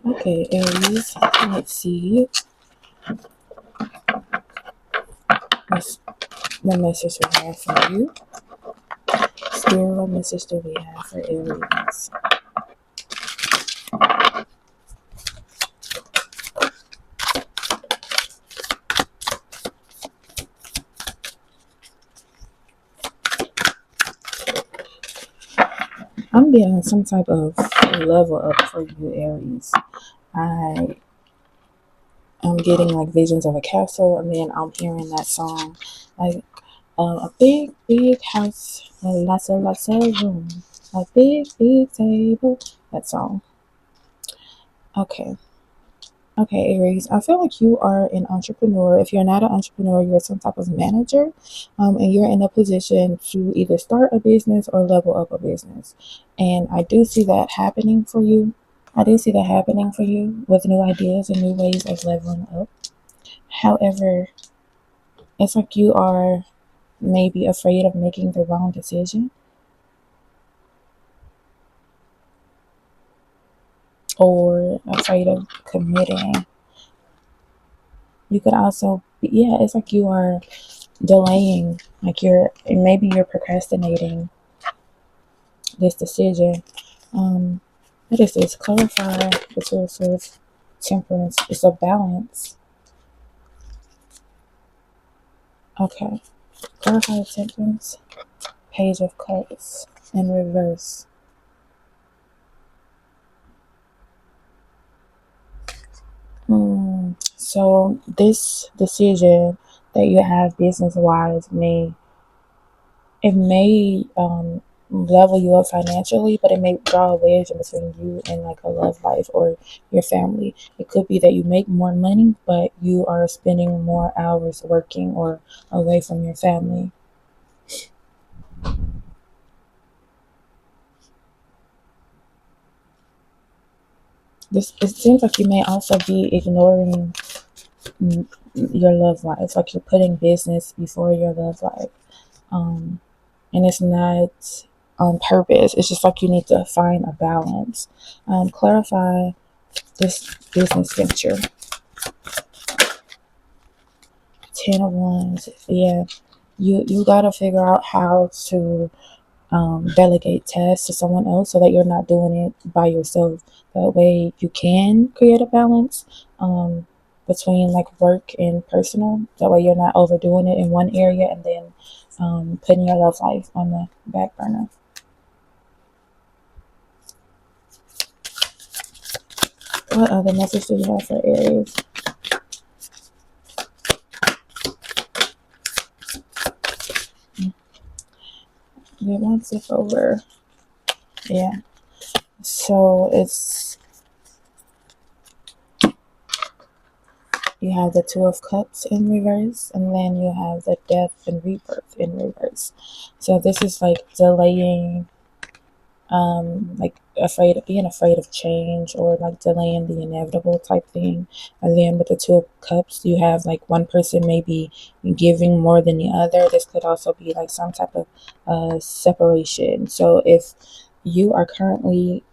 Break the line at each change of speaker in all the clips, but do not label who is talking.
Okay, Aries, let's see. What's the message we have for you? Spirit, what message do we have for Aries? I'm getting some type of level up for you, Aries. I am getting like visions of a castle, and then I'm hearing that song, like a big, big house, lots of room, a big, big table. That song. Okay. Okay, Aries, I feel like you are an entrepreneur. If you're not an entrepreneur, you're some type of manager, and you're in a position to either start a business or level up a business. And I do see that happening for you. I do see that happening for you with new ideas and new ways of leveling up. However, it's like you are maybe afraid of making the wrong decision or afraid of committing. You could also, yeah, it's like you are delaying, like maybe you're procrastinating this decision. What is this? Clarify the Two of Swords, Temperance. It's a balance. Okay. Clarify the Temperance, Page of Cups in reverse. So this decision that you have business wise may level you up financially, but it may draw a wedge in between you and like a love life or your family. It could be that you make more money, but you are spending more hours working or away from your family. This it seems like you may also be ignoring your love life, like you're putting business before your love life. Um, and it's not on purpose. It's just like you need to find a balance. Clarify this business venture. Ten of Wands. Yeah, you gotta figure out how to delegate tasks to someone else so that you're not doing it by yourself. That way you can create a balance between like work and personal. That way you're not overdoing it in one area and then putting your love life on the back burner. What other message do you have for Aries? Yeah, one tip over. Yeah. So you have the Two of Cups in reverse, and then you have the Death and Rebirth in reverse. So this is like delaying, like being afraid of change or like delaying the inevitable type thing. And then with the Two of Cups, you have like one person maybe giving more than the other. This could also be like some type of separation. So if you are currently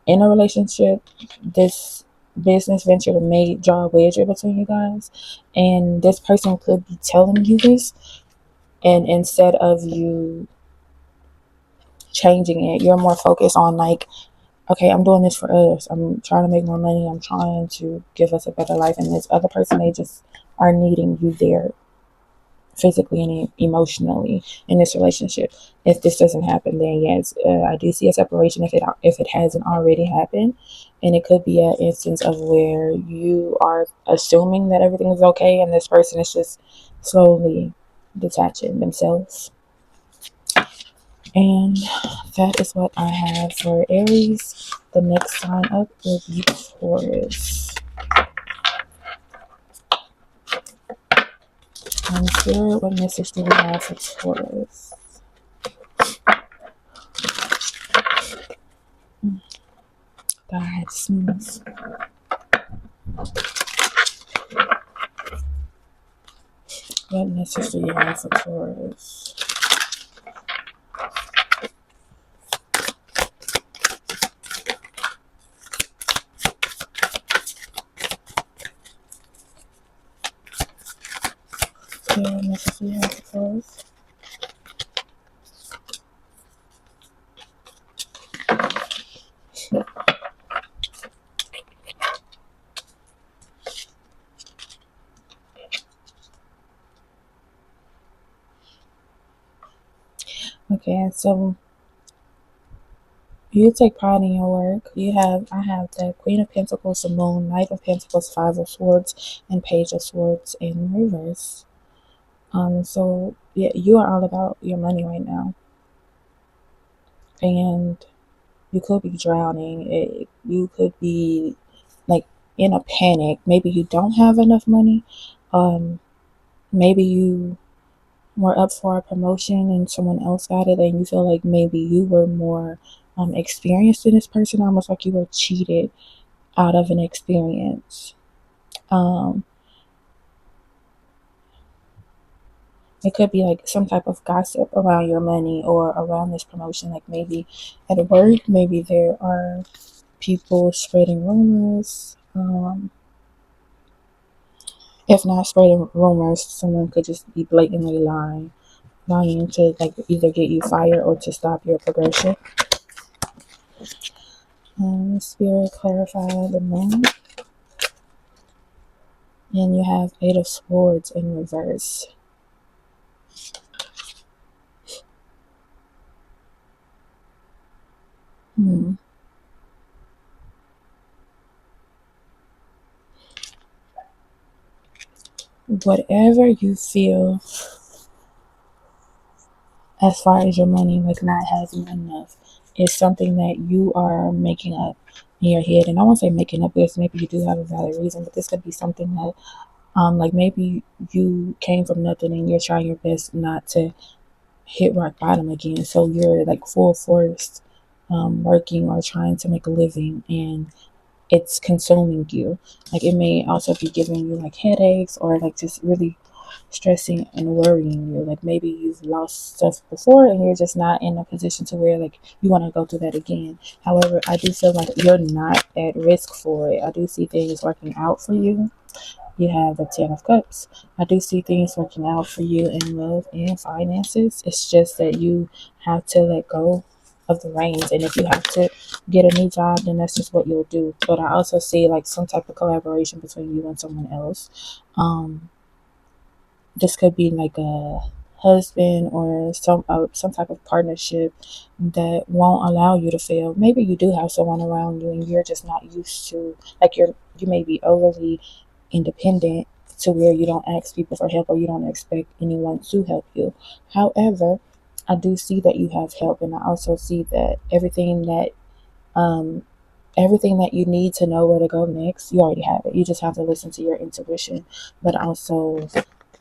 in a relationship, this business venture may draw a wedge between you guys, and this person could be telling you this, and instead of you changing it, you're more focused on like, okay, I'm doing this for us, I'm trying to make more money, I'm trying to give us a better life, and this other person, they just are needing you there physically and emotionally in this relationship. If this doesn't happen, then yes, I do see a separation if it hasn't already happened, and it could be an instance of where you are assuming that everything is okay, and this person is just slowly detaching themselves. And that is what I have for Aries. The next sign up will be Taurus. Spirit, what message do we have for Taurus? God, sneeze. What message do you have for Taurus? Spirit message you have for us. Okay, so you take pride in your work. I have the Queen of Pentacles, the Moon, Knight of Pentacles, Five of Swords, and Page of Swords in reverse. So yeah, you are all about your money right now, and you could be drowning. You could be like in a panic. Maybe you don't have enough money. Maybe you were up for a promotion and someone else got it, and you feel like maybe you were more experienced than this person, almost like you were cheated out of an experience. Um, it could be like some type of gossip around your money or around this promotion. Like maybe at work, maybe there are people spreading rumors. If not spreading rumors, someone could just be blatantly lying to like either get you fired or to stop your progression. Spirit clarify the moon. And you have Eight of Swords in reverse. Whatever you feel as far as your money, like not having enough, is something that you are making up in your head. And I won't say making up because maybe you do have a valid reason, but this could be something that like maybe you came from nothing and you're trying your best not to hit rock bottom again. So you're like full force working or trying to make a living, and it's consuming you. Like it may also be giving you like headaches or like just really stressing and worrying you. Like maybe you've lost stuff before and you're just not in a position to where like you want to go through that again. However, I do feel like you're not at risk for it. I do see things working out for you. You have the Ten of Cups. I do see things working out for you in love and finances. It's just that you have to let go of the reins. And if you have to get a new job, then that's just what you'll do. But I also see like some type of collaboration between you and someone else. This could be like a husband or some type of partnership that won't allow you to fail. Maybe you do have someone around you and you're just not used to, like you may be overly independent to where you don't ask people for help or you don't expect anyone to help you. However, I do see that you have help, and I also see that um everything that you need to know where to go next, you already have it. You just have to listen to your intuition, but also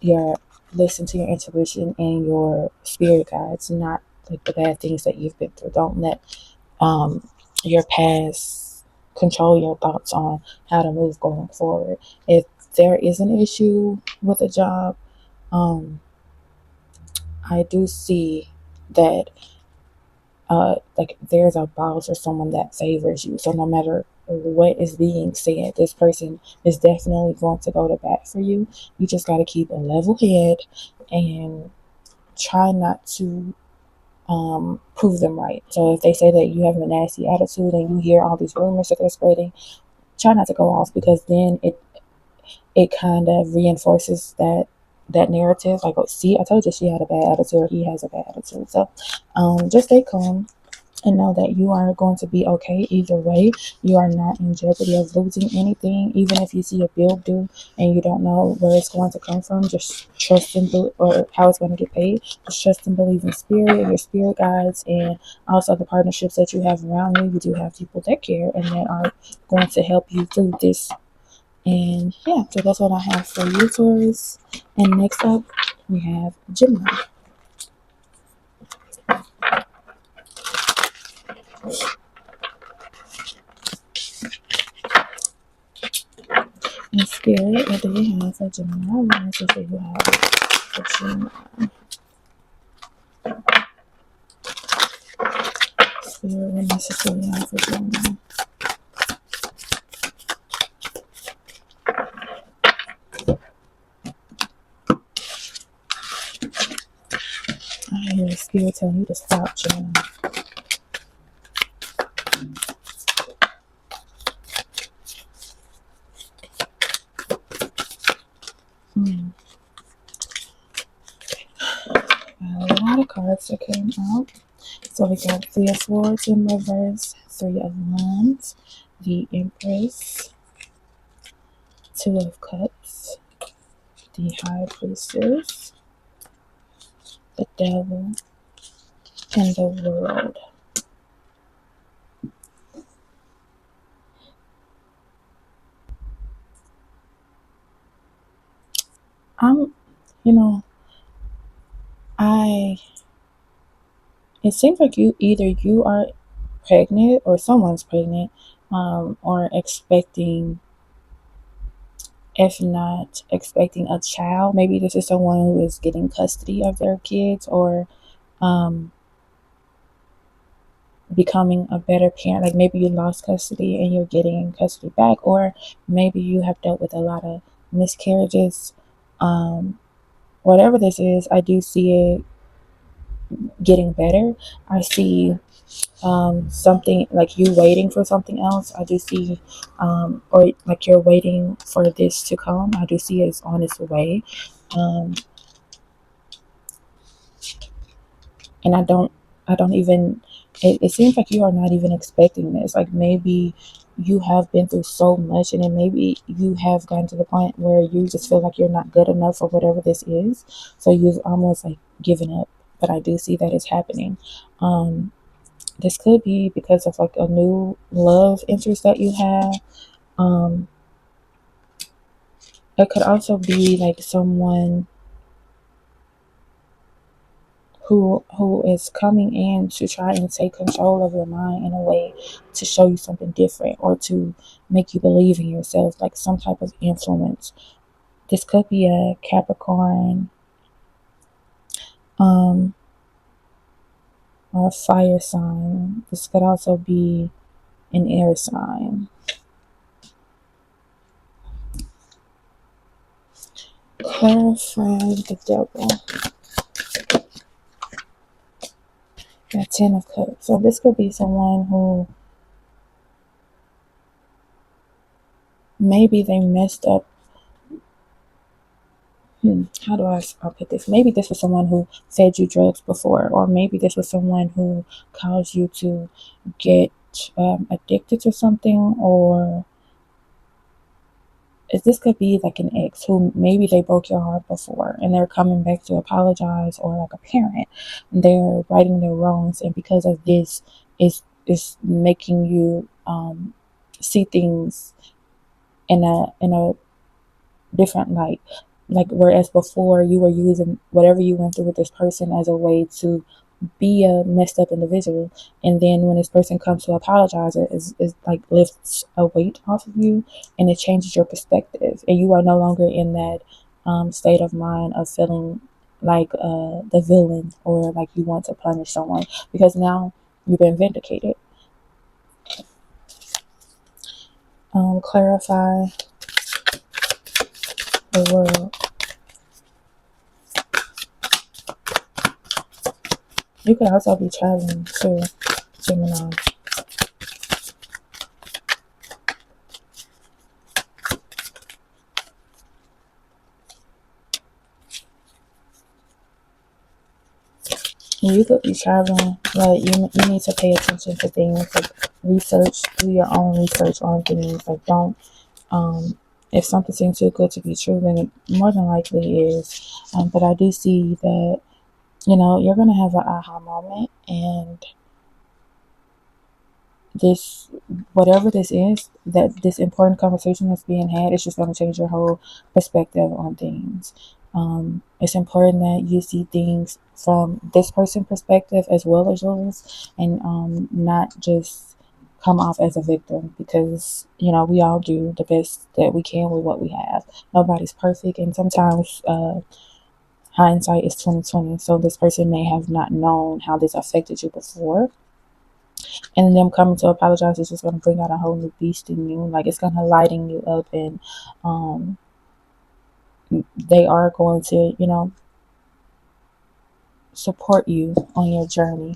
your listen to your intuition and your spirit guides, not like the bad things that you've been through. Don't let your past control your thoughts on how to move going forward. If there is an issue with a job, I do see that like there's a boss or someone that favors you. So no matter what is being said, this person is definitely going to go to bat for you. You just got to keep a level head and try not to prove them right. So if they say that you have a nasty attitude and you hear all these rumors that they're spreading, try not to go off, because then it kind of reinforces that narrative. Like, oh, see, I told you she had a bad attitude or he has a bad attitude. So just stay calm and know that you are going to be okay either way. You are not in jeopardy of losing anything. Even if you see a bill due and you don't know where it's going to come from, just trust and or how it's going to get paid. Just trust and believe in spirit, your spirit guides, and also the partnerships that you have around you. You do have people that care and that are going to help you through this. And yeah, so that's what I have for you, Taurus. And next up, we have Gemini. And Spirit, what do you have for Gemini? What message do you have for Gemini? Spirit, what message do you have for Gemini? Spirit telling you to stop, Gemini. Mm. A lot of cards that came out. So we got Three of Swords in reverse, Three of Wands, the Empress, Two of Cups, the High Priestess, the Devil, and the World. I'm, you know, I. It seems like you are pregnant or someone's pregnant, or expecting, if not expecting a child. Maybe this is someone who is getting custody of their kids, or um, becoming a better parent. Like maybe you lost custody and you're getting custody back, or maybe you have dealt with a lot of miscarriages. Um, Whatever this is, I do see it getting better. I see something like you waiting for something else. I do see, or like you're waiting for this to come. I do see it's on its way. Um, and I don't even, it seems like you are not even expecting this. Like maybe you have been through so much, and then maybe you have gotten to the point where you just feel like you're not good enough for whatever this is. So you've almost like given up. But I do see that it's happening. This could be because of like a new love interest that you have. Um, it could also be like someone who is coming in to try and take control of your mind in a way to show you something different, or to make you believe in yourself, like some type of influence. This could be a Capricorn, um, or a fire sign. This could also be an air sign. Clarify the devil. Got Ten of Cups. So this could be someone who maybe they messed up. How do I'll put this? Maybe this was someone who fed you drugs before, or maybe this was someone who caused you to get addicted to something, or this could be like an ex who maybe they broke your heart before and they're coming back to apologize, or like a parent, they're righting their wrongs, and because of this is making you see things in a different light. Like whereas before you were using whatever you went through with this person as a way to be a messed up individual, and then when this person comes to apologize, it is like lifts a weight off of you, and it changes your perspective, and you are no longer in that state of mind of feeling like the villain, or like you want to punish someone, because now you've been vindicated. Clarify the world. You could also be traveling too, Gemini. You could be traveling, but you need to pay attention to things, like research, do your own research on things. Like don't, if something seems too good to be true, then it more than likely is. But I do see that, you're gonna have an aha moment, and this, whatever this is, that this important conversation that's being had, is just going to change your whole perspective on things. It's important that you see things from this person's perspective as well as yours, and not just come off as a victim, because we all do the best that we can with what we have. Nobody's perfect, and sometimes hindsight is 2020. So this person may have not known how this affected you before, and them coming to apologize is just going to bring out a whole new beast in you. Like it's going to lighten you up, and um, they are going to, support you on your journey,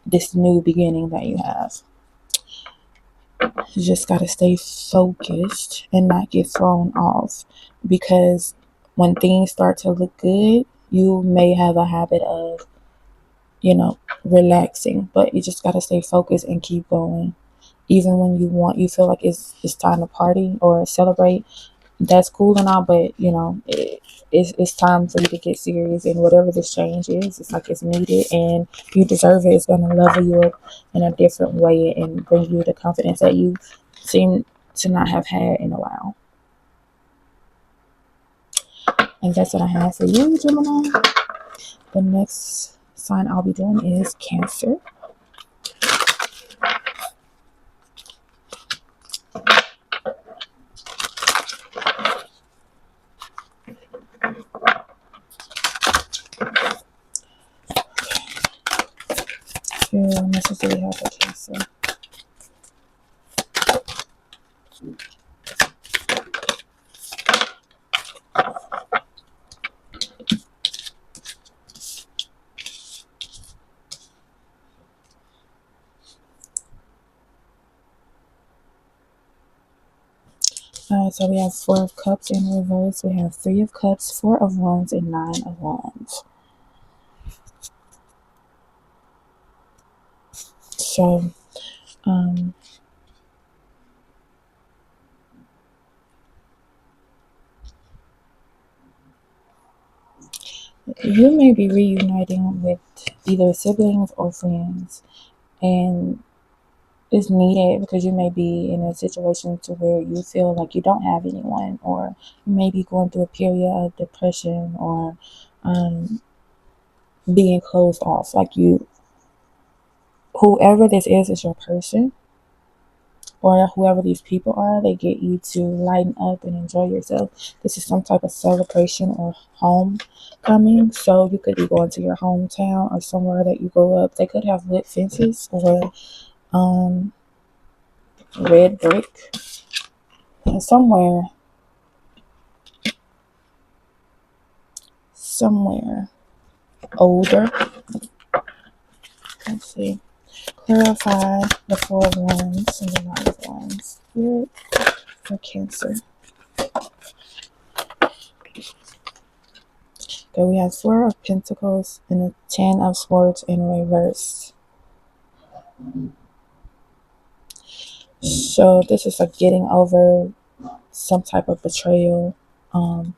this new beginning that you have. You just got to stay focused and not get thrown off, because when things start to look good, you may have a habit of, relaxing, but you just got to stay focused and keep going. Even when you feel like it's time to party or celebrate, that's cool and all, but it's time for you to get serious. And whatever this change is, it's like it's needed and you deserve it. It's going to level you up in a different way and bring you the confidence that you seem to not have had in a while. And that's what I have for you, Gemini. The next sign I'll be doing is Cancer. Yeah, necessarily have for Cancer. Alright, so we have Four of Cups in reverse. We have Three of Cups, Four of Wands, and Nine of Wands. So, you may be reuniting with either siblings or friends, and it's needed because you may be in a situation to where you feel like you don't have anyone, or you may be going through a period of depression or being closed off. Like whoever this is your person, or whoever these people are, they get you to lighten up and enjoy yourself. This is some type of celebration or homecoming. So you could be going to your hometown or somewhere that you grew up. They could have lit fences or red brick, and somewhere older. Let's see. Clarify the Four of Wands and the Nine of Wands. Spirit for Cancer. Okay, we have Four of Pentacles and the Ten of Swords in reverse. So this is like getting over some type of betrayal, and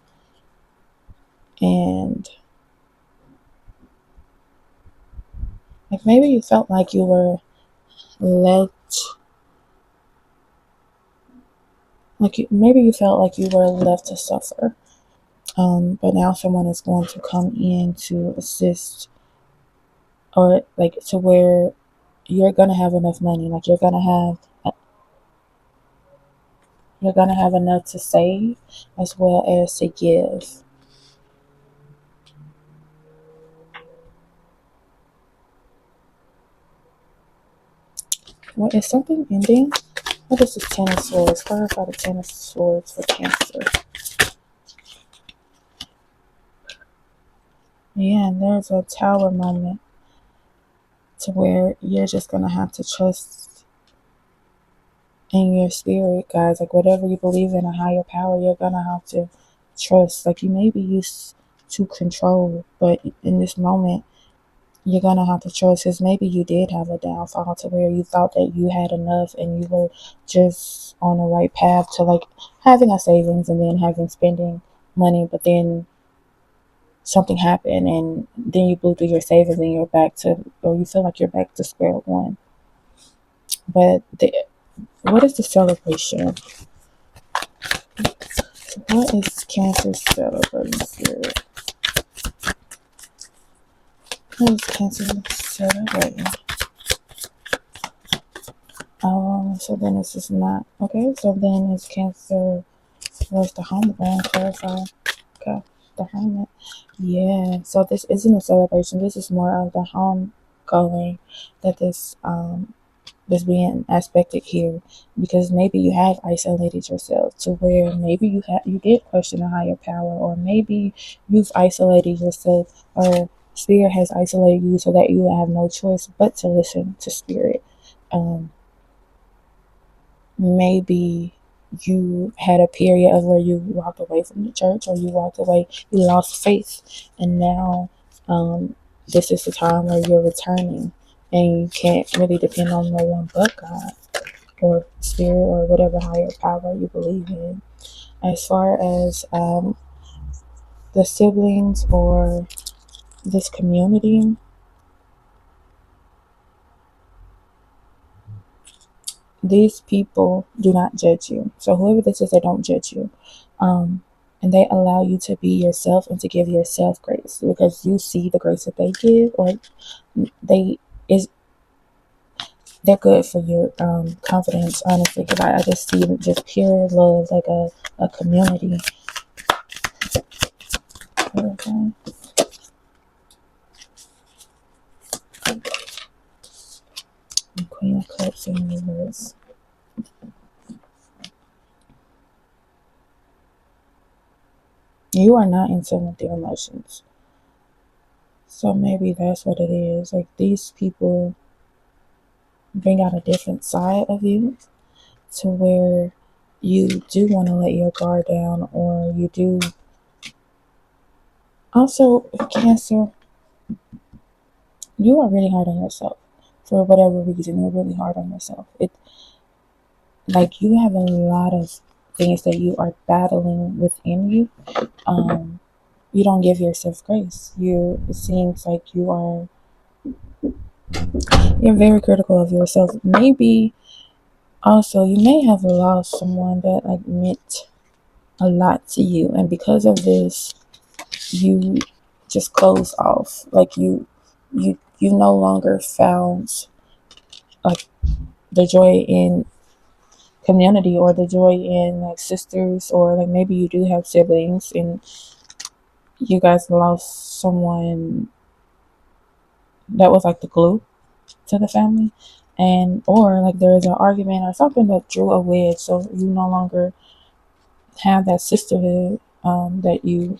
like maybe you felt like you were maybe you felt like you were left to suffer, but now someone is going to come in to assist, or like to where you're gonna have enough money, like you're gonna have enough to save as well as to give. What is something ending? What is the Ten of Swords? Clarify the Ten of Swords for Cancer. Yeah, and there's a Tower moment to where you're just gonna have to trust in your spirit, guys. Like whatever you believe in, a higher power, you're gonna have to trust. Like you may be used to control, but in this moment, you're gonna have to trust, because maybe you did have a downfall to where you thought that you had enough and you were just on the right path to like having a savings and then having spending money, but then something happened and then you blew through your savings and you're back to, or you feel like you're back to square one. But what is the celebration? What is Cancer celebrating, spirit? What is Cancer celebrating? Oh, so then this is not okay. So then it's Cancer. Where's the home going? Clarify. Okay, the hermit. Yeah. So this isn't a celebration. This is more of the homegoing that this being aspected here, because maybe you have isolated yourself to where maybe you did question a higher power, or maybe you've isolated yourself or Spirit has isolated you so that you have no choice but to listen to Spirit. Maybe you had a period of where you walked away from the church, or you walked away, you lost faith, and now this is the time where you're returning, and you can't really depend on no one but God or Spirit or whatever higher power you believe in. As far as the siblings or this community, these people do not judge you. So whoever this is, they don't judge you. And they allow you to be yourself and to give yourself grace, because you see the grace that they give, or they is they're good for your confidence, honestly, because I just see just pure love, like a community. Okay. Queen of Cups in reverse. You are not in tune with their emotions. So maybe that's what it is. Like, these people bring out a different side of you, to where you do want to let your guard down, or you do. Also, Cancer, you are really hard on yourself. For whatever reason, you're really hard on yourself. It, like, you have a lot of things that you are battling within you. You don't give yourself grace. It seems like you're very critical of yourself. Maybe also you may have lost someone that like meant a lot to you, and because of this, you just closed off. Like, you no longer found like the joy in community, or the joy in like sisters, or like maybe you do have siblings and you guys lost someone that was like the glue to the family, and or like there is an argument or something that drew a wedge, so you no longer have that sisterhood that you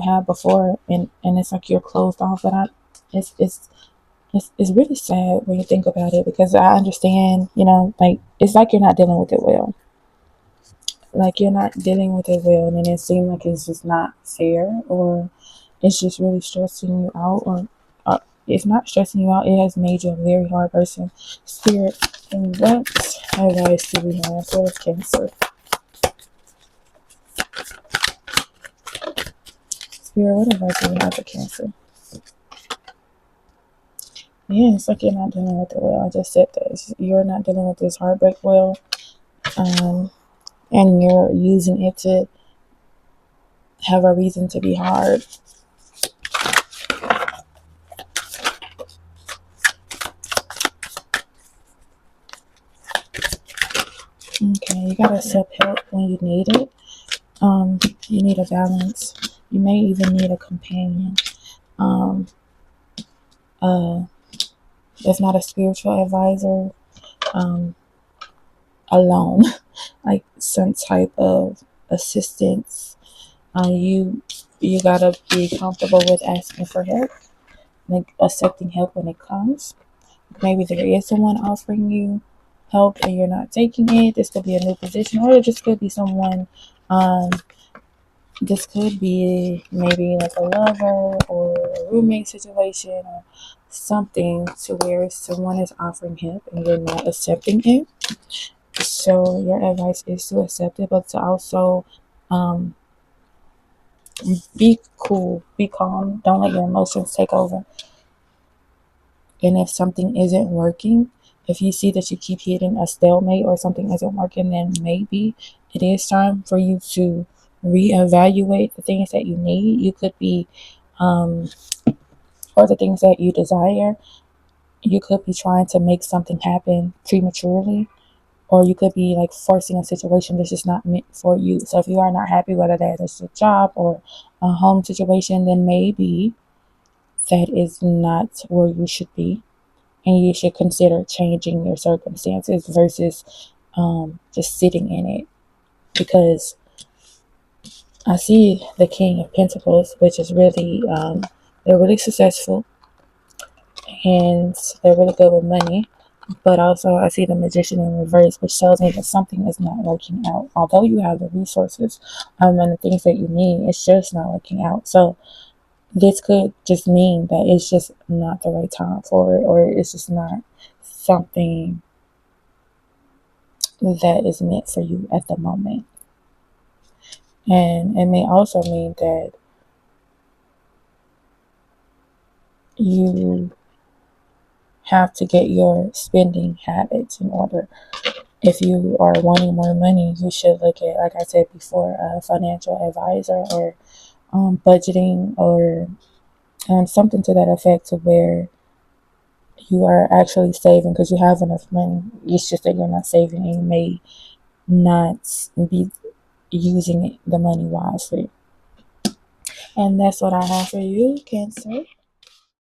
had before, and it's like you're closed off. But it's it's it's really sad when you think about it, because I understand, like, it's like you're not dealing with it well. Like, you're not dealing with it well, and then it seems like it's just not fair, or it's just really stressing you out, or if not stressing you out, it has made you a very hard person. Spirit, and what advice do we have for Cancer? Spirit, what advice do we have for Cancer? Yeah, it's like you're not dealing with it well. I just said this. You're not dealing with this heartbreak well, and you're using it to have a reason to be hard. Okay, you gotta accept help when you need it. You need a balance. You may even need a companion. Um, if not a spiritual advisor, um, alone, like some type of assistance. You gotta be comfortable with asking for help, like accepting help when it comes. Maybe there is someone offering you help and you're not taking it. This could be a new position, or it just could be someone. Um, this could be maybe like a lover or a roommate situation, or something to where someone is offering help and you're not accepting it. So your advice is to accept it, but to also um, be cool, be calm. Don't let your emotions take over. And if something isn't working, if you see that you keep hitting a stalemate or something isn't working, then maybe it is time for you to reevaluate the things that you need. You could be, or the things that you desire. You could be trying to make something happen prematurely, or you could be like forcing a situation that's just not meant for you. So if you are not happy, whether that is a job or a home situation, then maybe that is not where you should be, and you should consider changing your circumstances versus just sitting in it. Because I see the King of Pentacles, which is really they're really successful and they're really good with money. But also, I see the Magician in reverse, which tells me that something is not working out. Although you have the resources and the things that you need, it's just not working out. So this could just mean that it's just not the right time for it, or it's just not something that is meant for you at the moment. And it may also mean that you have to get your spending habits in order. If you are wanting more money, you should look at, like I said before, a financial advisor or budgeting or something to that effect, to where you are actually saving because you have enough money. It's just that you're not saving and you may not be using the money wisely. And that's what I have for you, Cancer.